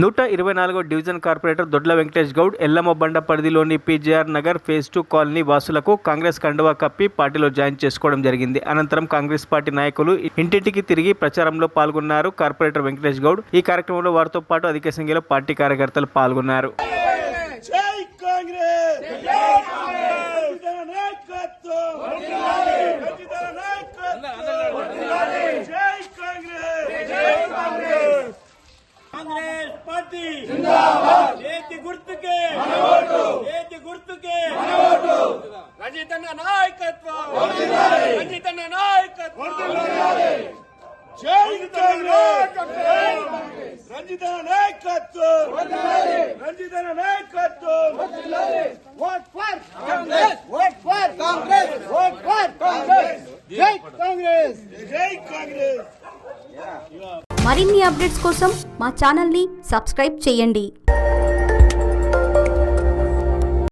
124వ division corporator దొడ్ల వెంకటేష్ గౌడ్ ఎల్లమ్మ బండ పరిధిలోని PGR Nagar phase 2 colony వాసులకు కాంగ్రెస్ కండువా కప్పి పార్టీలో జాయిన్ చేసుకోవడం జరిగింది. అనంతరం కాంగ్రెస్ పార్టీ నాయకులు ఇంటింటికి తిరిగి ప్రచారంలో పాల్గొన్నారు. కార్పొరేటర్ వెంకటేష్ గౌడ్ ఈ కార్యక్రమంలో వారితో పాటు అధిక సంఖ్యలో పార్టీ కార్యకర్తలు పాల్గొన్నారు. కాంగ్రెస్ పార్టీ జిందాబాద్ ఏతి గుర్తుకే మనోటు ఏతి గుర్తుకే మనోటు రంజితన్న నాయకత్వం వర్ధిల్లాలి రంజితన్న నాయకత్వం వర్ధిల్లాలి జై కాంగ్రెస్ రంజితన్న నాయకత్వం వర్ధిల్లాలి రంజితన్న నాయకత్వం వర్ధిల్లాలి vote for Congress vote for Congress vote for Congress జై కాంగ్రెస్ జై కాంగ్రెస్. మరిన్ని అప్డేట్స్ కోసం మా ఛానల్ని సబ్స్క్రైబ్ చేయండి.